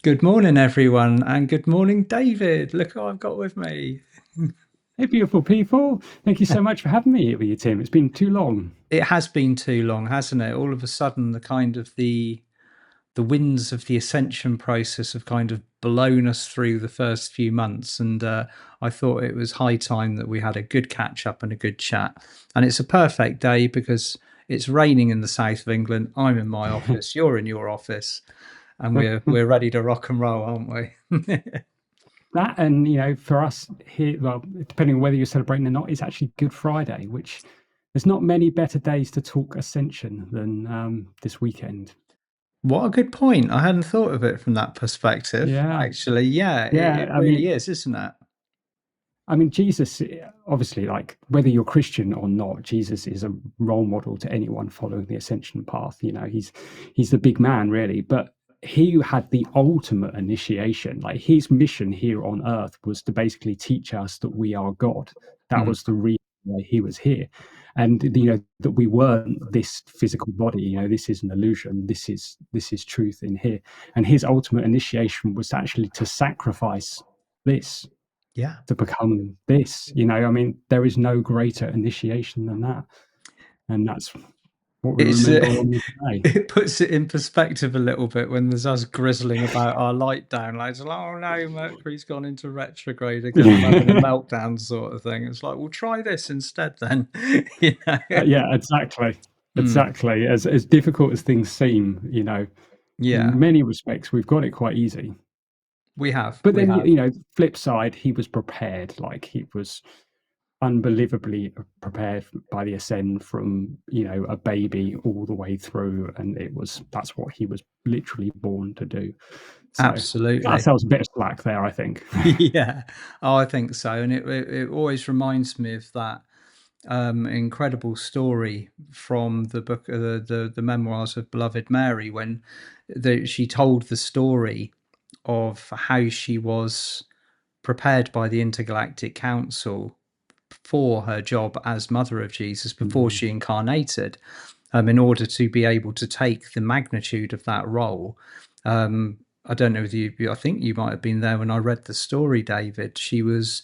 Good morning, everyone, and good morning, David. Look who I've got with me. Hey, beautiful people. Thank you so much for having me here with you, Tim. It's been too long. It has been too long, hasn't it? All of a sudden, the winds of the ascension process have kind of blown us through the first few months, and I thought it was high time that we had a good catch up and a good chat. And it's a perfect day because it's raining in the south of England. I'm in my office. You're in your office, and we're ready to rock and roll, aren't we? That and, for us here, well, depending on whether you're celebrating or not, it's actually Good Friday, which there's not many better days to talk Ascension than this weekend. What a good point. I hadn't thought of it from that perspective. Yeah. Actually, yeah, it Yeah. really is, isn't it? I mean, Jesus, obviously, like whether you're Christian or not, Jesus is a role model to anyone following the ascension path. He's the big man, really. But he had the ultimate initiation. Like his mission here on earth was to basically teach us that we are God. That Mm, was the reason why he was here, and that we weren't this physical body. This is an illusion. This is truth in here. And his ultimate initiation was actually to sacrifice this yeah. to become this. I mean, there is no greater initiation than that. And that's what we It's remember on this day. it puts it in perspective a little bit when there's us grizzling about our light down. Like, it's like, oh no, Mercury's gone into retrograde again. I'm having a meltdown, sort of thing. It's like, well, try this instead, then. you know. Yeah, exactly. Mm, Exactly. As difficult as things seem, yeah, in many respects, we've got it quite easy. we have, But we then, have. flip side, he was prepared. Like he was unbelievably prepared by the ascend from a baby all the way through, and that's what he was literally born to do. So we got Absolutely. ourselves a bit of slack there, I think. Yeah. Oh, I think so. And it always reminds me of that incredible story from the book, the memoirs of Beloved Mary, when she told the story of how she was prepared by the Intergalactic Council for her job as Mother of Jesus before Mm. she incarnated, in order to be able to take the magnitude of that role. I don't know if I think you might have been there when I read the story, David. She was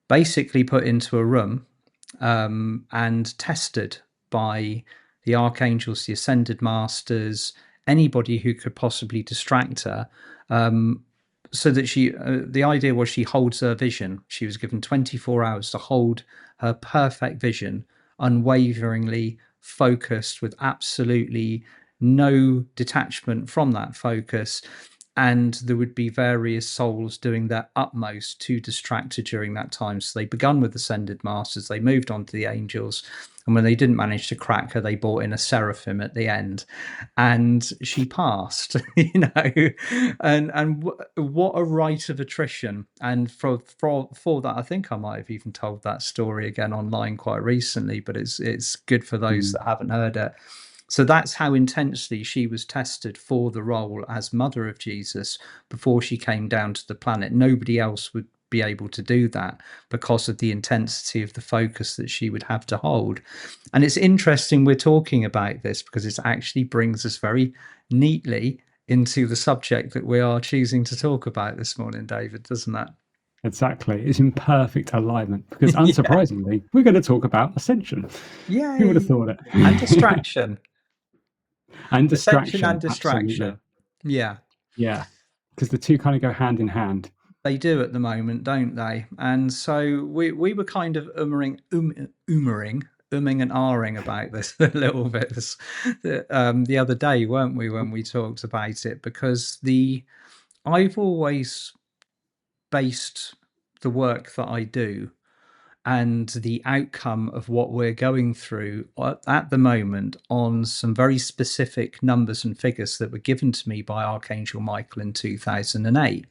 basically put into a room and tested by the archangels, the ascended masters, anybody who could possibly distract her. So that the idea was she holds her vision. She was given 24 hours to hold her perfect vision, unwaveringly focused with absolutely no detachment from that focus. And there would be various souls doing their utmost to distract her during that time. So they begun with ascended masters, they moved on to the angels, and when they didn't manage to crack her, they brought in a seraphim at the end, and she passed. And what a rite of attrition. And for that, I think I might have even told that story again online quite recently, but it's good for those Mm. that haven't heard it. So that's how intensely she was tested for the role as Mother of Jesus before she came down to the planet. Nobody else would be able to do that because of the intensity of the focus that she would have to hold. And it's interesting we're talking about this because it actually brings us very neatly into the subject that we are choosing to talk about this morning, David, doesn't that? Exactly. It's in perfect alignment because, Yeah. unsurprisingly, we're going to talk about Ascension. Who would have Yay. thought And it? distraction. And Ascension and distraction. Absolutely. distraction. Yeah. Yeah. Because the two kind of go hand in hand. They do at the moment, don't they? And so we were kind of ummering and ahhing about this a little bit the other day, weren't we, when we talked about it? Because I've always based the work that I do and the outcome of what we're going through at the moment on some very specific numbers and figures that were given to me by Archangel Michael in 2008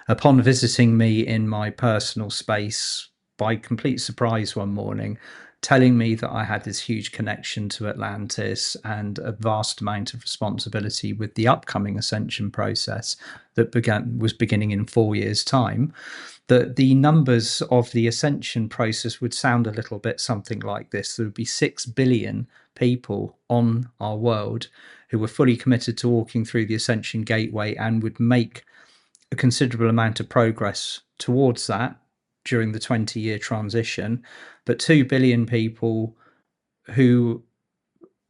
upon visiting me in my personal space by complete surprise one morning. telling me that I had this huge connection to Atlantis and a vast amount of responsibility with the upcoming ascension process that was beginning in 4 years' time, that the numbers of the ascension process would sound a little bit something like this. There would be 6 billion people on our world who were fully committed to walking through the ascension gateway and would make a considerable amount of progress towards that during the 20-year transition, but 2 billion people who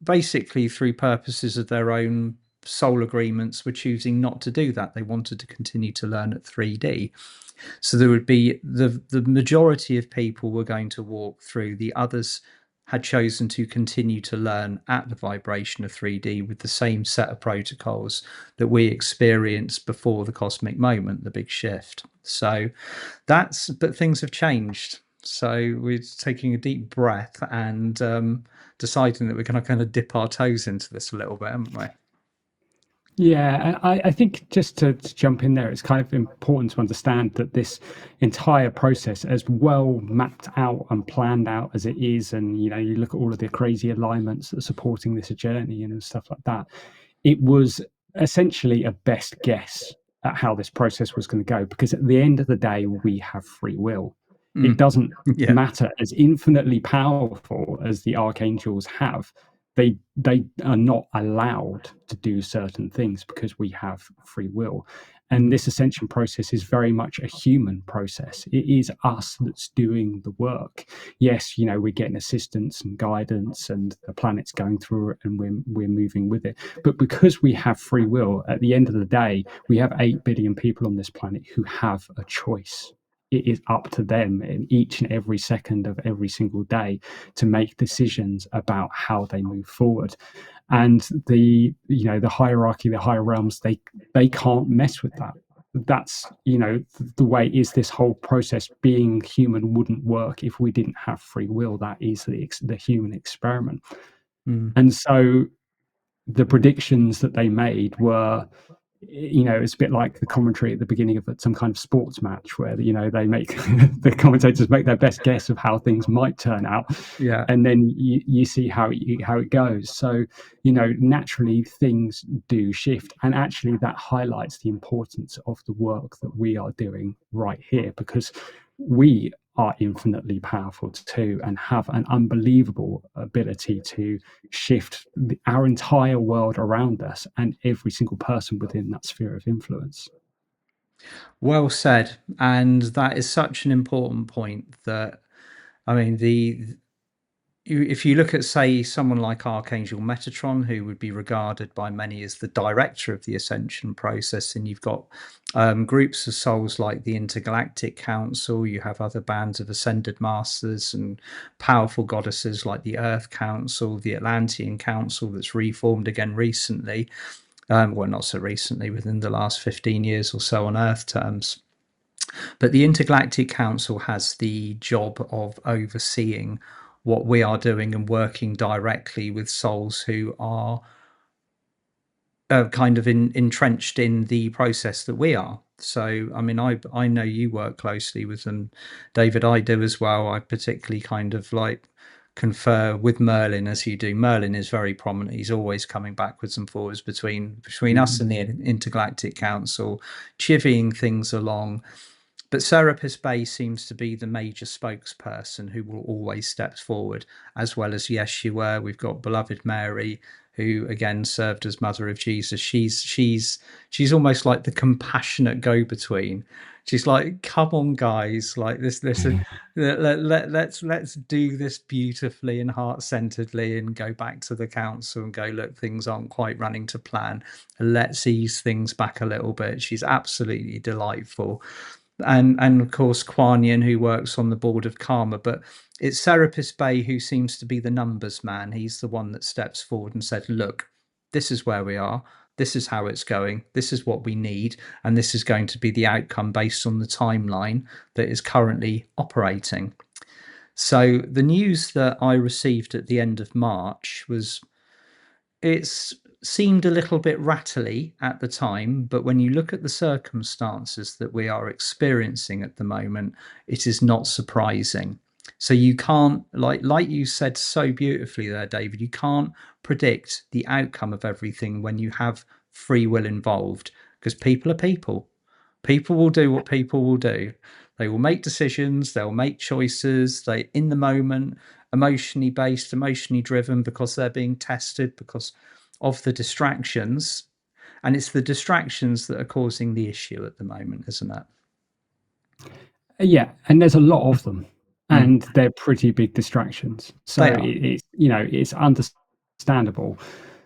basically, through purposes of their own soul agreements, were choosing not to do that. They wanted to continue to learn at 3D. So there would be the majority of people were going to walk through. The others had chosen to continue to learn at the vibration of 3D with the same set of protocols that we experienced before the cosmic moment, the big shift. So but things have changed. So we're taking a deep breath and deciding that we're going to kind of dip our toes into this a little bit, haven't we? Yeah, and I think just to jump in there, it's kind of important to understand that this entire process, as well mapped out and planned out as it is, and you look at all of the crazy alignments that are supporting this journey and stuff like that, it was essentially a best guess at how this process was going to go. Because at the end of the day, we have free will. It doesn't Yeah. matter, as infinitely powerful as the archangels have, they are not allowed to do certain things because we have free will. And this ascension process is very much a human process. It is us that's doing the work. Yes, we're getting assistance and guidance, and the planet's going through it, and we're moving with it. But because we have free will, at the end of the day, we have 8 billion people on this planet who have a choice. It is up to them in each and every second of every single day to make decisions about how they move forward. And the hierarchy, the higher realms, they can't mess with that. That's the way is. This whole process, being human, wouldn't work if we didn't have free will. That is the human experiment. And so the predictions that they made were, it's a bit like the commentary at the beginning of some kind of sports match where, they make the commentators make their best guess of how things might turn out. Yeah. And then you see how it goes. So, naturally things do shift. And actually that highlights the importance of the work that we are doing right here, because we are infinitely powerful too, and have an unbelievable ability to shift our entire world around us and every single person within that sphere of influence. Well said. And that is such an important point that, I mean, if you look at, say, someone like Archangel Metatron, who would be regarded by many as the director of the ascension process, and you've got groups of souls like the Intergalactic Council, you have other bands of ascended masters and powerful goddesses like the Earth Council, the Atlantean Council that's reformed again recently. Well, not so recently, within the last 15 years or so on Earth terms. But the Intergalactic Council has the job of overseeing what we are doing and working directly with souls who are kind of entrenched in the process that we are. So, I mean, I know you work closely with them, David. I do as well. I particularly kind of like confer with Merlin as you do. Merlin is very prominent. He's always coming backwards and forwards between us and the Intergalactic Council, chivying things along. But Serapis Bey seems to be the major spokesperson who will always step forward, as well as Yeshua. We've got beloved Mary, who again served as mother of Jesus. She's almost like the compassionate go-between. She's like, come on, guys, like this. Let's do this beautifully and heart-centeredly, and go back to the council and go, look, things aren't quite running to plan. Let's ease things back a little bit. She's absolutely delightful. And of course Kuan Yin, who works on the board of Karma. But it's Serapis Bey who seems to be the numbers man. He's the one that steps forward and said, look, this is where we are, this is how it's going, this is what we need, and this is going to be the outcome based on the timeline that is currently operating. So the news that I received at the end of March was, it's seemed a little bit rattly at the time, but when you look at the circumstances that we are experiencing at the moment, it is not surprising. So you can't, like you said so beautifully there, David, you can't predict the outcome of everything when you have free will involved, because people are people. People will do what people will do. They will make decisions, they'll make choices, they in the moment, emotionally based, emotionally driven, because they're being tested because of the distractions. And it's the distractions that are causing the issue at the moment, isn't it? Yeah, and there's a lot of them, Mm, and they're pretty big distractions. So they are. it's it's understandable,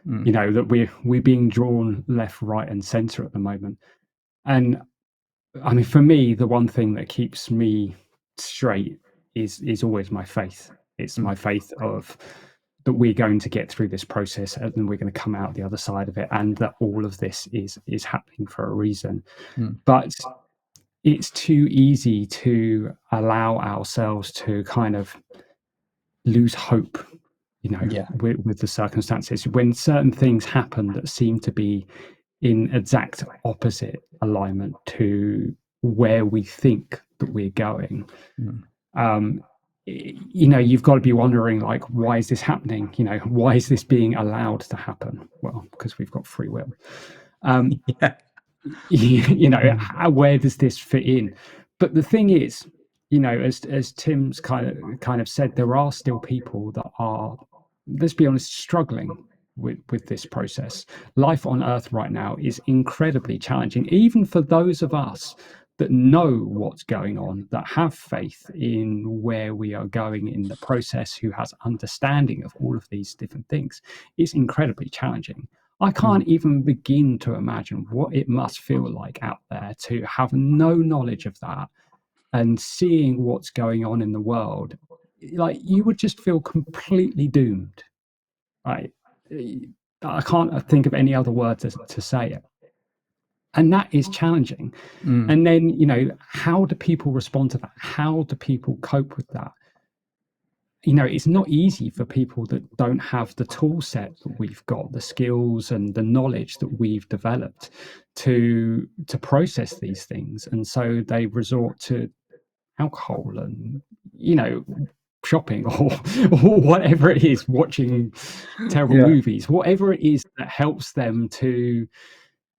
Mm, that we're being drawn left, right, and center at the moment. And I mean, for me, the one thing that keeps me straight is always my faith. It's mm, my faith of that we're going to get through this process and then we're going to come out the other side of it, and that all of this is happening for a reason. mm. But it's too easy to allow ourselves to kind of lose hope, Yeah. with the circumstances when certain things happen that seem to be in exact opposite alignment to where we think that we're going. Mm. um you've got to be wondering, like, why is this happening? Why is this being allowed to happen? Well, because we've got free will. um Yeah. Where does this fit in? But the thing is, as Tim's kind of said, there are still people that are, let's be honest, struggling with this process. Life on Earth right now is incredibly challenging, even for those of us that know what's going on, that have faith in where we are going in the process, who has understanding of all of these different things. It's incredibly challenging. I Mm. can't even begin to imagine what it must feel like out there to have no knowledge of that and seeing what's going on in the world. Like, you would just feel completely doomed. Right? I can't think of any other word to say it. And that is challenging. Mm. And then, how do people respond to that? How do people cope with that? It's not easy for people that don't have the tool set that we've got, the skills and the knowledge that we've developed to process these things. And so they resort to alcohol and, you know, shopping, or whatever it is, watching terrible Yeah. movies, whatever it is that helps them to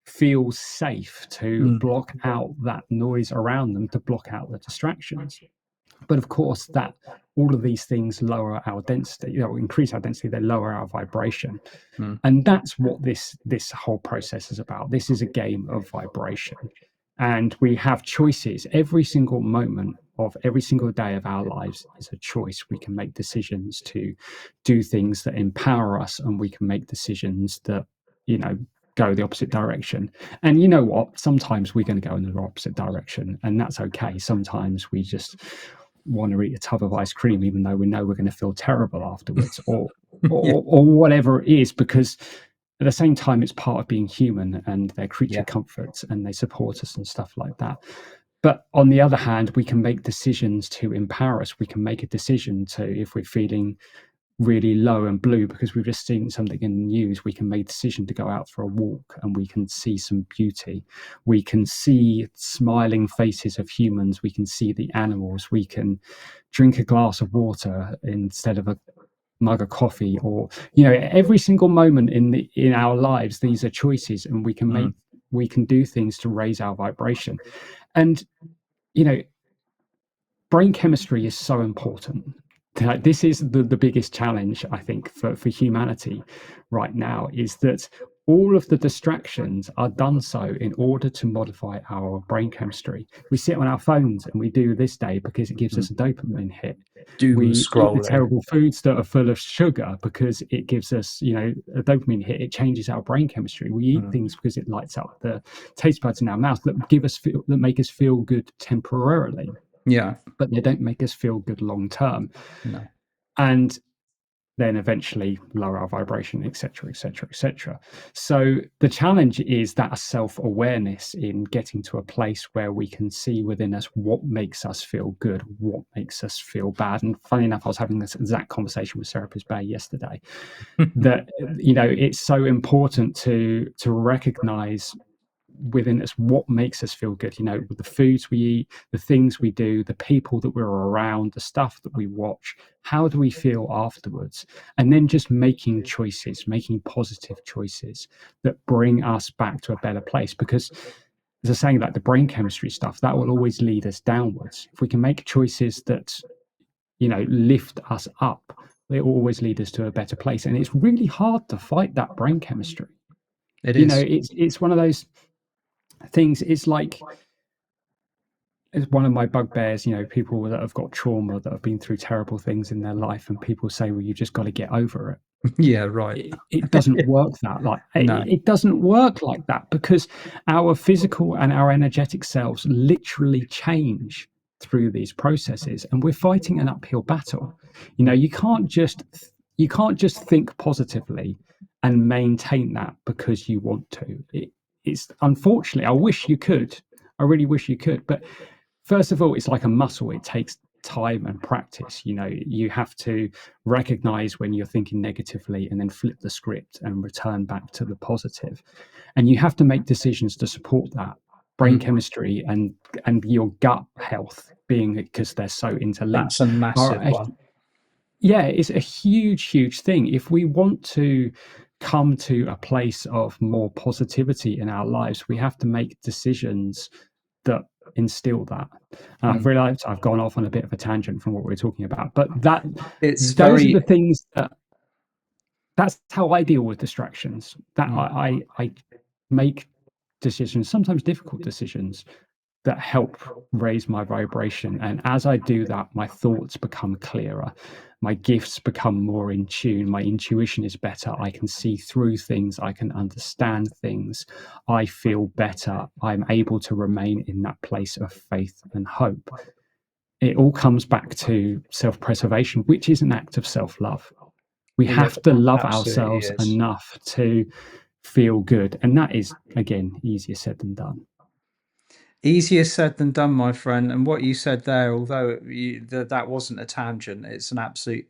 feel safe, to Mm. block out that noise around them, to block out the distractions. But of course, that all of these things lower our density, increase our density, they lower our vibration. Mm. And that's what this whole process is about. This is a game of vibration. And we have choices. Every single moment of every single day of our lives is a choice. We can make decisions to do things that empower us, and we can make decisions that, you know, go the opposite direction. And you know what? Sometimes we're going to go in the opposite direction, and that's okay. Sometimes we just want to eat a tub of ice cream, even though we know we're going to feel terrible afterwards, or Yeah. or whatever it is, because at the same time, it's part of being human, and they're creature Yeah. comforts and they support us and stuff like that. But on the other hand, we can make decisions to empower us. We can make a decision to, if we're feeling really low and blue because we've just seen something in the news, we can make a decision to go out for a walk and we can see some beauty. We can see smiling faces of humans. We can see the animals. We can drink a glass of water instead of a mug of coffee. Or, every single moment in our lives, these are choices, and Mm. we can do things to raise our vibration. And, you know brain chemistry is so important. This is the biggest challenge, I think, for humanity right now, is that all of the distractions are done so in order to modify our brain chemistry. We sit on our phones and we do this day because it gives Mm. us a dopamine hit. Doom We eat the scrolling. terrible foods that are full of sugar because it gives us, a dopamine hit. It changes our brain chemistry. We eat Mm. things because it lights up the taste buds in our mouth that make us feel good temporarily, Yeah. but they don't make us feel good long term. No. And then eventually lower our vibration, etc., etc., etc. So the challenge is that self-awareness in getting to a place where we can see within us what makes us feel good, what makes us feel bad. And funny enough, I was having this exact conversation with Serapis Bay yesterday, that, it's so important to recognize within us what makes us feel good, with the foods we eat, the things we do, the people that we're around, the stuff that we watch. How do we feel afterwards? And then just making choices, making positive choices that bring us back to a better place. Because as I was saying, like the brain chemistry stuff, that will always lead us downwards. If we can make choices that, lift us up, it will always lead us to a better place. And it's really hard to fight that brain chemistry. It is. It's one of those things. It's one of my bugbears, people that have got trauma, that have been through terrible things in their life, and people say, well, you've just got to get over it. Yeah, right. It doesn't work that like No. it doesn't work like that, because our physical and our energetic selves literally change through these processes, and we're fighting an uphill battle. You can't just think positively and maintain that because you want to. It's unfortunately, I really wish you could, but first of all, it's like a muscle. It takes time and practice. You have to recognize when you're thinking negatively and then flip the script and return back to the positive. And you have to make decisions to support that brain chemistry and your gut health, being because they're so interlinked. That's a massive one. Yeah, it's a huge thing. If we want to come to a place of more positivity in our lives, we have to make decisions that instill that. And I've realized I've gone off on a bit of a tangent from what we were talking about, but It's those are the very. things that's how I deal with distractions. That I make decisions, sometimes difficult decisions, that help raise my vibration. And as I do that, my thoughts become clearer, my gifts become more in tune, my intuition is better, I can see through things, I can understand things, I feel better, I'm able to remain in that place of faith and hope. It all comes back to self-preservation, which is an act of self-love. We It have to love absolutely ourselves is. enough to feel good, and that is, again, easier said than done. Easier said than done, my friend. And what you said there, although that wasn't a tangent, it's an absolute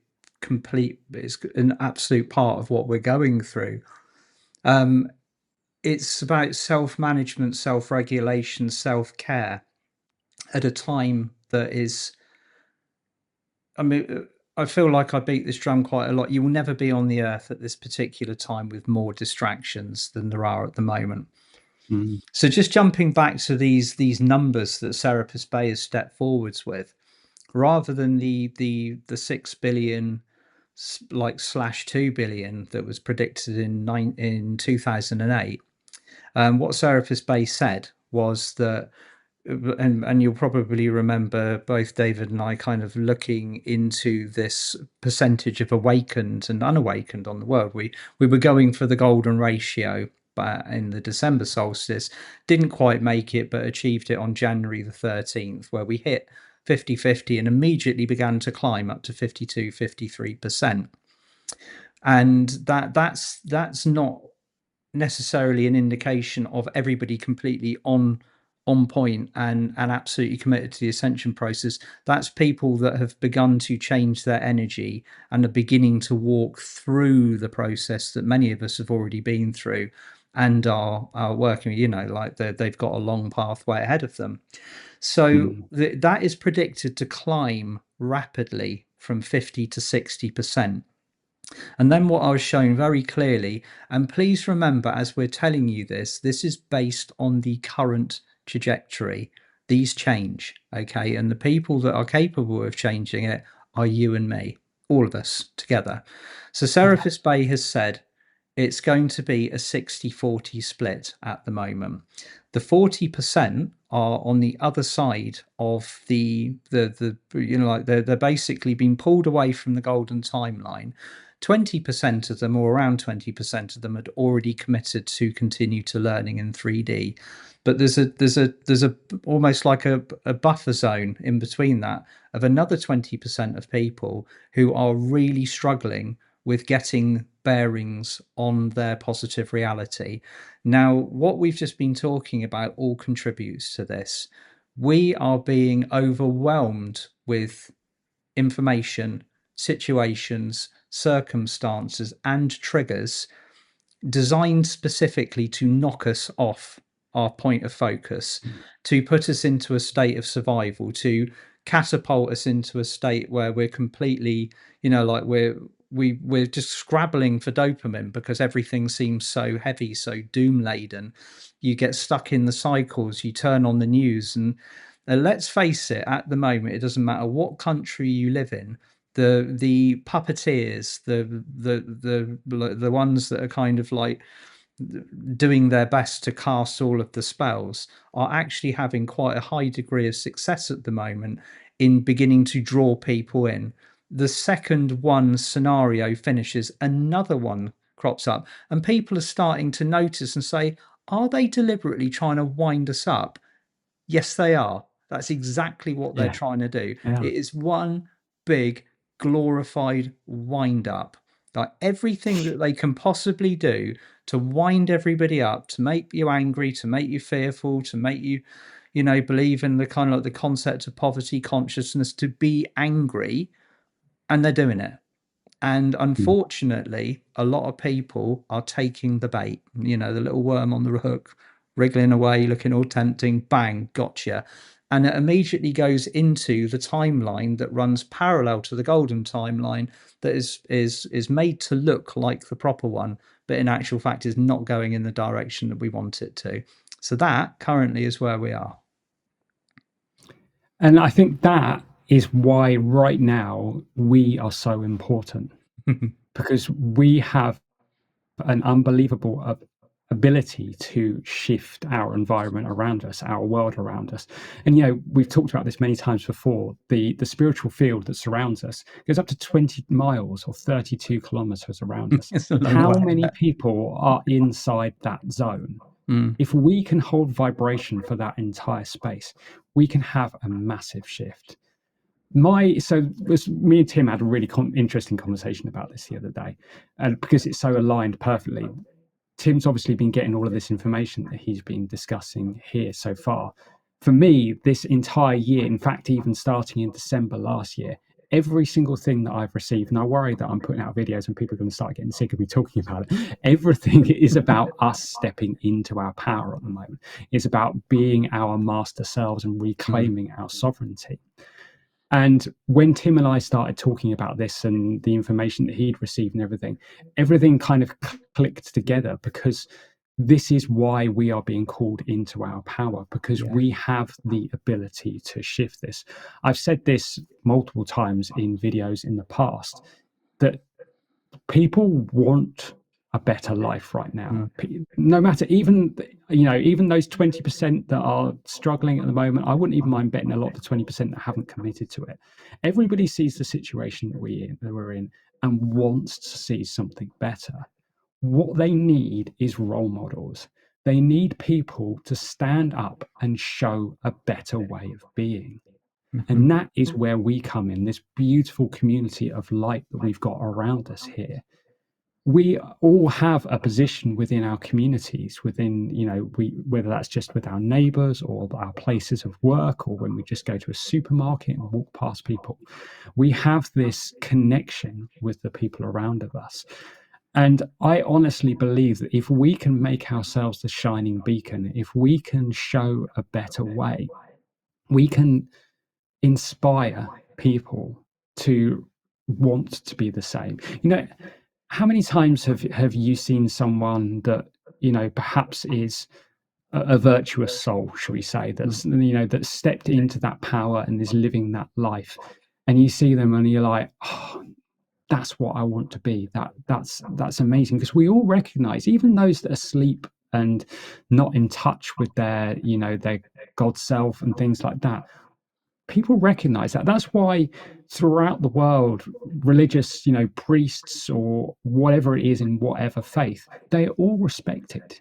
it's an absolute part of what we're going through. It's about self-management, self-regulation, self-care at a time that is, I mean, I feel like I beat this drum quite a lot. You will never be on the earth at this particular time with more distractions than there are at the moment. Mm. So just jumping back to these numbers that Serapis Bay has stepped forwards with, rather than the 6 billion like /2 billion that was predicted in 2008, what Serapis Bay said was that, and you'll probably remember both David and I kind of looking into this percentage of awakened and unawakened on the world. We were going for the golden ratio, but in the December solstice, didn't quite make it, but achieved it on January the 13th, where we hit 50-50 and immediately began to climb up to 52-53%. And that's not necessarily an indication of everybody completely on point and absolutely committed to the ascension process. That's people that have begun to change their energy and are beginning to walk through the process that many of us have already been through and are working, like they've got a long pathway ahead of them. So Mm. that is predicted to climb rapidly from 50 to 60%. And then what I was showing very clearly, and please remember, as we're telling you this is based on the current trajectory. These change, okay? And the people that are capable of changing it are you and me, all of us together. So Serapis Bay has said it's going to be a 60-40 split at the moment. The 40% are on the other side of the like they're basically being pulled away from the golden timeline. 20% of them, or around 20% of them, had already committed to continue to learning in 3D. But there's a almost like a buffer zone in between that of another 20% of people who are really struggling with getting bearings on their positive reality. Now, what we've just been talking about all contributes to this. We are being overwhelmed with information, situations, circumstances, and triggers designed specifically to knock us off our point of focus, to put us into a state of survival, to catapult us into a state where we're completely, like we're just scrabbling for dopamine because everything seems so heavy, so doom laden. You get stuck in the cycles, you turn on the news, and let's face it, at the moment, it doesn't matter what country you live in. The puppeteers, the ones that are kind of like doing their best to cast all of the spells, are actually having quite a high degree of success at the moment in beginning to draw people in. The second one scenario finishes, another one crops up, and people are starting to notice and say, are they deliberately trying to wind us up? Yes, they are. That's exactly what they're Yeah. trying to do. Yeah. It is one big glorified wind up. Like everything that they can possibly do to wind everybody up, to make you angry, to make you fearful, to make you, believe in the kind of like the concept of poverty consciousness, to be angry, and they're doing it. And Mm. unfortunately, a lot of people are taking the bait, the little worm on the hook, wriggling away, looking all tempting, bang, gotcha. And it immediately goes into the timeline that runs parallel to the golden timeline, that is made to look like the proper one, but in actual fact is not going in the direction that we want it to. So that currently is where we are. And I think that is why right now we are so important, because we have an unbelievable ability to shift our environment around us, our world around us. And we've talked about this many times before. The spiritual field that surrounds us goes up to 20 miles or 32 kilometers around us. It's a long How way. many people are inside that zone? Mm. If we can hold vibration for that entire space, we can have a massive shift. Me and Tim had a really interesting conversation about this the other day, and because it's so aligned perfectly. Tim's obviously been getting all of this information that he's been discussing here so far. For me, this entire year, in fact, even starting in December last year, every single thing that I've received, and I worry that I'm putting out videos and people are going to start getting sick of me talking about it. Everything is about us stepping into our power at the moment. It's about being our master selves and Mm. reclaiming our sovereignty. And when Tim and I started talking about this and the information that he'd received and everything kind of clicked together, because this is why we are being called into our power, because Yeah. we have the ability to shift this. I've said this multiple times in videos in the past, that people want a better life right now. Mm. No matter, even those 20% that are struggling at the moment, I wouldn't even mind betting a lot of the 20% that haven't committed to it. Everybody sees the situation that we're in and wants to see something better. What they need is role models. They need people to stand up and show a better way of being. Mhm. And that is where we come in, this beautiful community of light that we've got around us here. We all have a position within our communities, within, whether that's just with our neighbors or our places of work, or when we just go to a supermarket and walk past people. We have this connection with the people around of us. And I honestly believe that if we can make ourselves the shining beacon, if we can show a better way, we can inspire people to want to be the same. How many times have you seen someone that perhaps is a virtuous soul, shall we say, Mm. that's stepped into that power and is living that life, and you see them and you're like, oh, that's what I want to be. That's amazing, because we all recognize, even those that are asleep and not in touch with their God self and things like that, people recognize that. That's why throughout the world, religious, priests or whatever it is in whatever faith, they are all respected.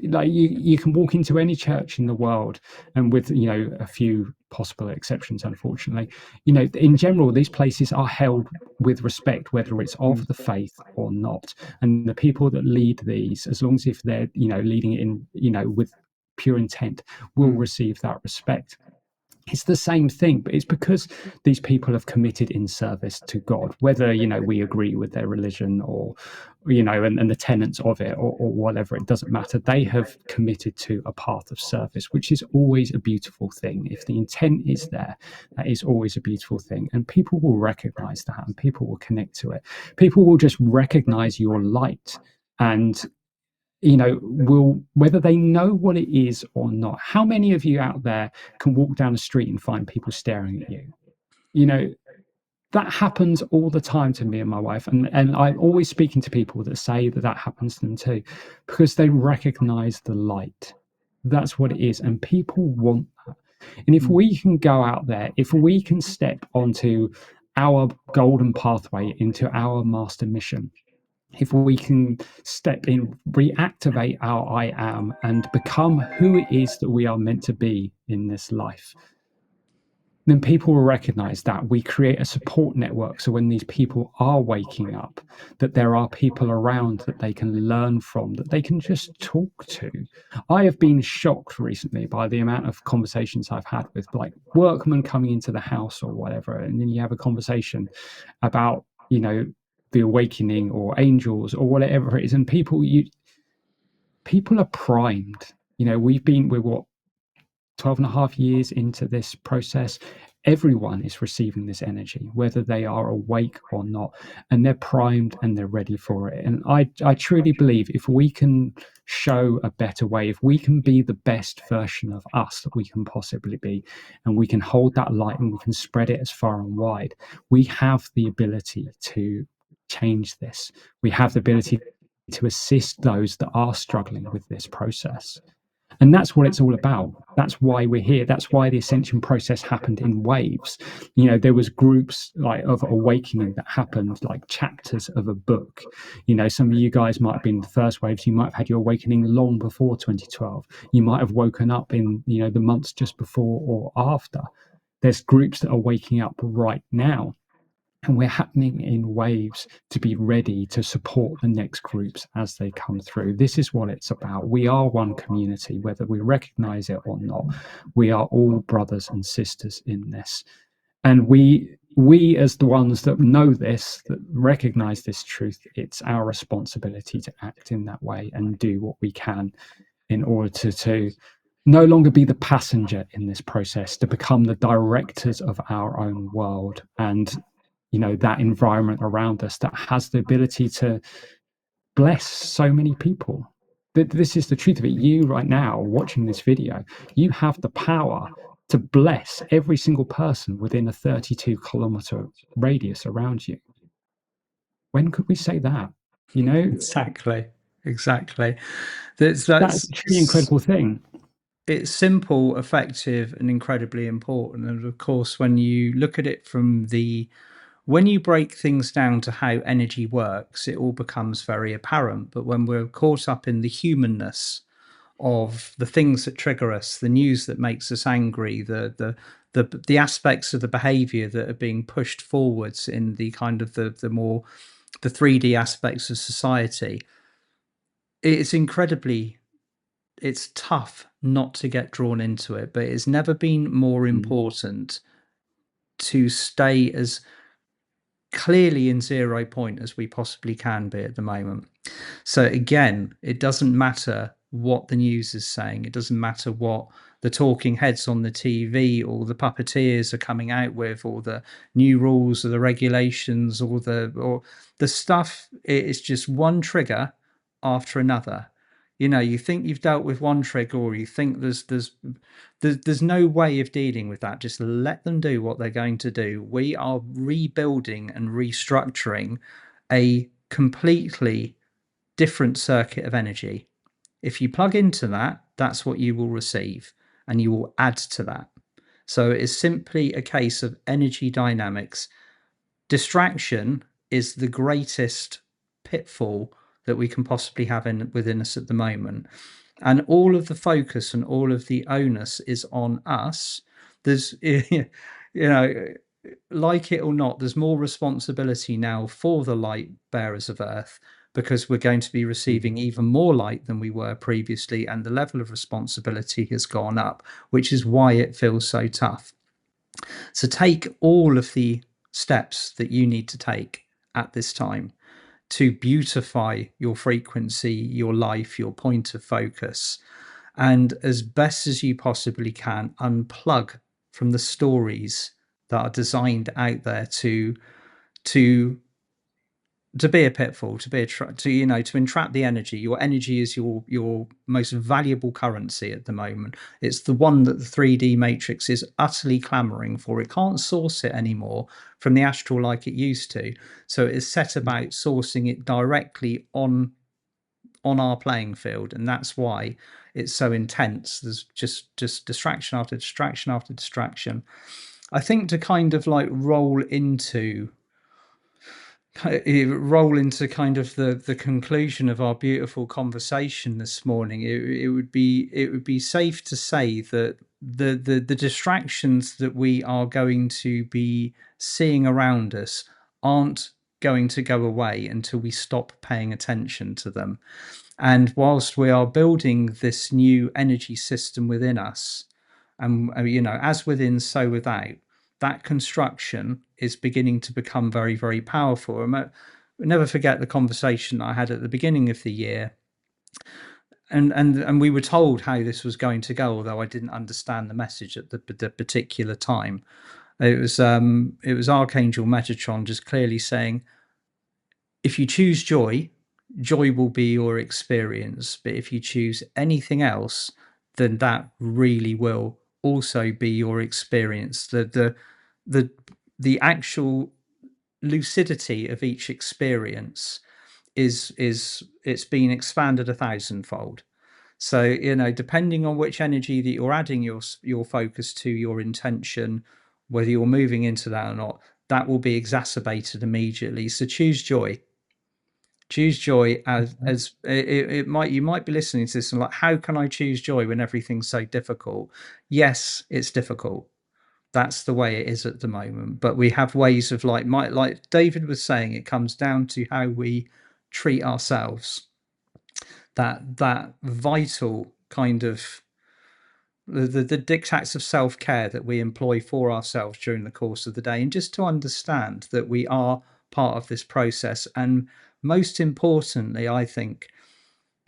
Like you can walk into any church in the world, and with a few possible exceptions, unfortunately, in general, these places are held with respect, whether it's Mm. of the faith or not. And the people that lead these, as long as if they're leading it in with pure intent, will Mm. receive that respect. It's the same thing, but it's because these people have committed in service to God, whether, we agree with their religion or, and the tenets of it, or whatever. It doesn't matter. They have committed to a path of service, which is always a beautiful thing. If the intent is there, that is always a beautiful thing. And people will recognize that, and people will connect to it. People will just recognize your light, and will, whether they know what it is or not. How many of you out there can walk down the street and find people staring at you? You know, that happens all the time to me and my wife. And I'm always speaking to people that say that that happens to them too, because they recognize the light. That's what it is. And people want that. And if we can go out there, if we can step onto our golden pathway into our master mission, if we can step in, reactivate our I am, and become who it is that we are meant to be in this life, then people will recognize that. We create a support network. So when these people are waking up, that there are people around that they can learn from, that they can just talk to. I have been shocked recently by the amount of conversations I've had with like workmen coming into the house or whatever. And then you have a conversation about, the awakening or angels or whatever it is. And people are primed. We're what, 12 and a half years into this process. Everyone is receiving this energy, whether they are awake or not, and they're primed and they're ready for it. And I truly believe if we can show a better way, if we can be the best version of us that we can possibly be, and we can hold that light and we can spread it as far and wide, we have the ability to change this. We have the ability to assist those that are struggling with this process. And that's what it's all about. That's why we're here. That's why the ascension process happened in waves. There was groups like of awakening that happened like chapters of a book. Some of you guys might have been the first waves. You might have had your awakening long before 2012. You might have woken up in the months just before or after. There's groups that are waking up right now, and we're happening in waves to be ready to support the next groups as they come through. This is what it's about. We are one community, whether we recognize it or not. We are all brothers and sisters in this. And we as the ones that know this, that recognize this truth, it's our responsibility to act in that way and do what we can in order to no longer be the passenger in this process, to become the directors of our own world and that environment around us that has the ability to bless so many people. This is the truth of it. You right now watching this video, you have the power to bless every single person within a 32-kilometer radius around you. When could we say that? Exactly. That's a truly incredible thing. It's simple, effective, and incredibly important. And of course, when you look at it when you break things down to how energy works, it all becomes very apparent. But when we're caught up in the humanness of the things that trigger us, the news that makes us angry, the aspects of the behavior that are being pushed forwards in the kind of the more the 3D aspects of society, it's incredibly it's tough not to get drawn into it, but it's never been more important to stay as clearly in 0 point as we possibly can be at the moment. So again, it doesn't matter what the news is saying. It doesn't matter what the talking heads on the TV or the puppeteers are coming out with, or the new rules or the regulations or the stuff. It's just one trigger after another. You think you've dealt with one trigger, or you think there's no way of dealing with that. Just let them do what they're going to do. We are rebuilding and restructuring a completely different circuit of energy. If you plug into that, that's what you will receive, and you will add to that. So it is simply a case of energy dynamics. Distraction is the greatest pitfall that we can possibly have within us at the moment. And all of the focus and all of the onus is on us. There's, like it or not, there's more responsibility now for the light bearers of Earth, because we're going to be receiving even more light than we were previously, and the level of responsibility has gone up, which is why it feels so tough. So take all of the steps that you need to take at this time to beautify your frequency, your life, your point of focus, and as best as you possibly can, unplug from the stories that are designed out there to be a pitfall, to be a to entrap the energy. Your energy is your most valuable currency at the moment. It's the one that the 3D matrix is utterly clamoring for. It can't source it anymore from the astral like it used to. So it is set about sourcing it directly on our playing field, and that's why it's so intense. There's just distraction after distraction after distraction. I think to kind of like roll into kind of the conclusion of our beautiful conversation this morning, it would be safe to say that the distractions that we are going to be seeing around us aren't going to go away until we stop paying attention to them. And whilst we are building this new energy system within us, and as within, so without, that construction is beginning to become very, very powerful. And never forget the conversation I had at the beginning of the year, and we were told how this was going to go, although I didn't understand the message at the particular time. It was Archangel Metatron just clearly saying, if you choose joy, joy will be your experience. But if you choose anything else, then that really will also be your experience. The actual lucidity of each experience is it's been expanded 1,000-fold. So depending on which energy that you're adding your focus to, your intention, whether you're moving into that or not, that will be exacerbated immediately. So choose joy. Choose joy as it might. You might be listening to this and like, how can I choose joy when everything's so difficult? Yes, it's difficult. That's the way it is at the moment. But we have ways of like David was saying, it comes down to how we treat ourselves. That vital kind of the dictates of self-care that we employ for ourselves during the course of the day, and just to understand that we are part of this process. And most importantly, I think,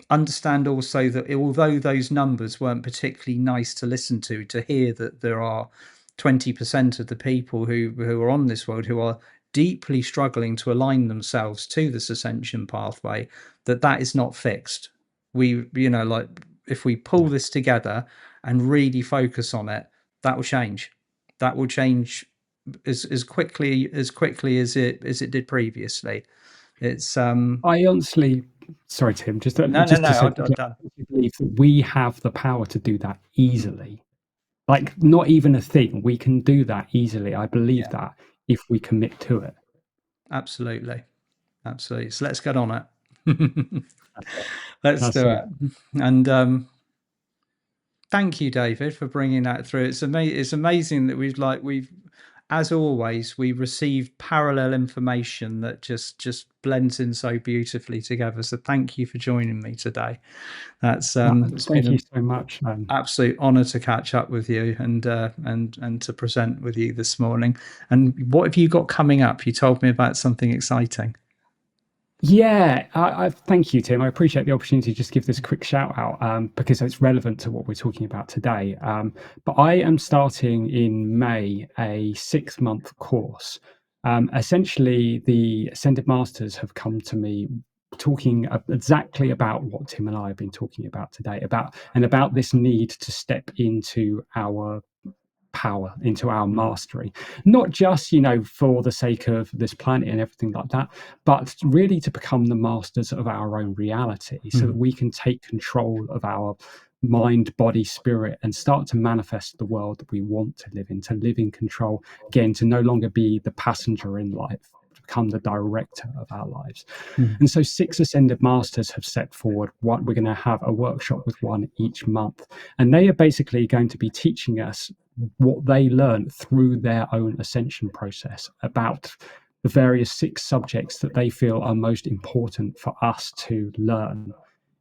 understand also that although those numbers weren't particularly nice to listen to hear that there are 20% of the people who are on this world who are deeply struggling to align themselves to this ascension pathway, that is not fixed. We, like, if we pull this together and really focus on it, that will change. That will change as quickly as it did previously. It's I honestly, sorry, Tim, just no, to say, I'm done. I believe that we have the power to do that easily. Like, not even a thing. We can do that easily. I believe that if we commit to it. Absolutely. So let's get on it. Let's That's do it. it. And thank you, David, for bringing that through. It's amazing that we've as always, we received parallel information that just blends in so beautifully together. So thank you for joining me today. It's Thank been you an so much. absolute honor to catch up with you and to present with you this morning. And what have you got coming up? You told me about something exciting. Yeah, I thank you, Tim. I appreciate the opportunity to just give this quick shout out because it's relevant to what we're talking about today. But I am starting in May a 6-month course. Essentially, the Ascended Masters have come to me talking exactly about what Tim and I have been talking about today, about this need to step into our power, into our mastery, not just for the sake of this planet and everything like that, but really to become the masters of our own reality, so that we can take control of our mind, body, spirit, and start to manifest the world that we want to live in, to live in control again, to no longer be the passenger in life, to become the director of our lives. And so 6 Ascended Masters have set forward what we're going to have a workshop with one each month, and they are basically going to be teaching us what they learn through their own ascension process about the various 6 subjects that they feel are most important for us to learn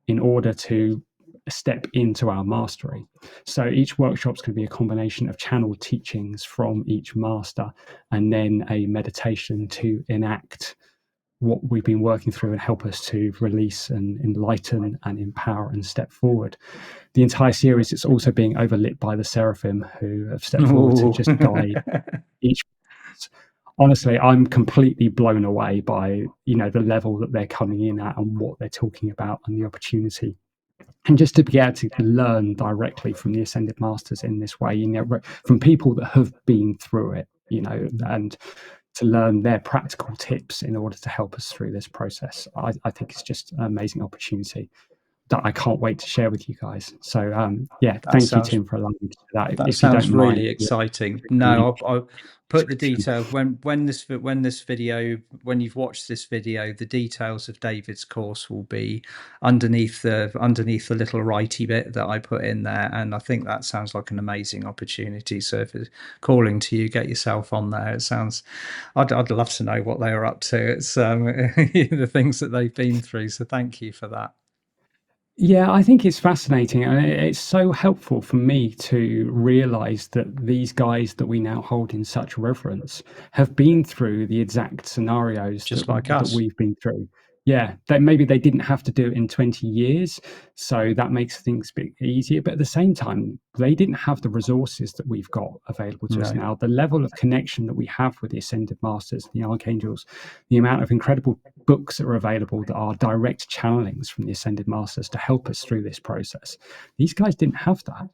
in order to step into our mastery. So each workshop's going to be a combination of channeled teachings from each master and then a meditation to enact what we've been working through and help us to release and enlighten and empower and step forward. The entire series is also being overlit by the seraphim who have stepped forward to Ooh. just guide each. Honestly, I'm completely blown away by the level that they're coming in at and what they're talking about and the opportunity. And just to be able to learn directly from the ascended masters in this way, from people that have been through it, and to learn their practical tips in order to help us through this process. I think it's just an amazing opportunity that I can't wait to share with you guys. So yeah, That thank you, sounds Tim, for allowing me to do that. that If you sounds don't mind, really yeah, exciting. the link No, I'll in the put the description. details when this video, when you've watched this video, the details of David's course will be underneath the little righty bit that I put in there, and I think that sounds like an amazing opportunity. So if it's calling to you, get yourself on there. It sounds, I'd love to know what they are up to. It's the things that they've been through. So thank you for that. Yeah, I think it's fascinating, and it's so helpful for me to realize that these guys that we now hold in such reverence have been through the exact scenarios that Just like that us. we've been through. Yeah, that maybe they didn't have to do it in 20 years, so that makes things a bit easier. But at the same time, they didn't have the resources that we've got available to us No. now. The level of connection that we have with the ascended masters, the archangels, the amount of incredible books that are available that are direct channelings from the ascended masters to help us through this process. These guys didn't have that,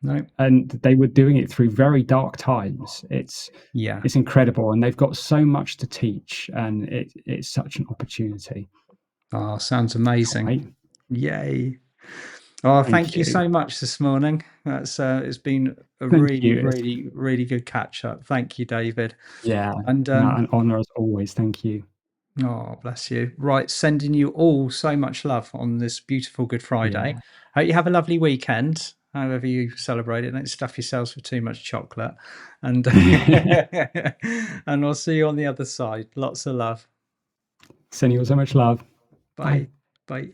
No. and they were doing it through very dark times. Yeah. It's incredible, and they've got so much to teach, and it's such an opportunity. Oh, sounds Can't amazing. wait. Yay. Oh, Thank thank you you. so much this morning. That's it's been a Thank really, you. really, really good catch up. Thank you, David. Yeah, And no, an honor as always. Thank you. oh, bless you. Right, sending you all so much love on this beautiful Good Friday. Yeah. Hope you have a lovely weekend, however you celebrate it. Don't stuff yourselves with too much chocolate. And and I'll see you on the other side. Lots of love. Sending you all so much love. Bye. Bye. Bye.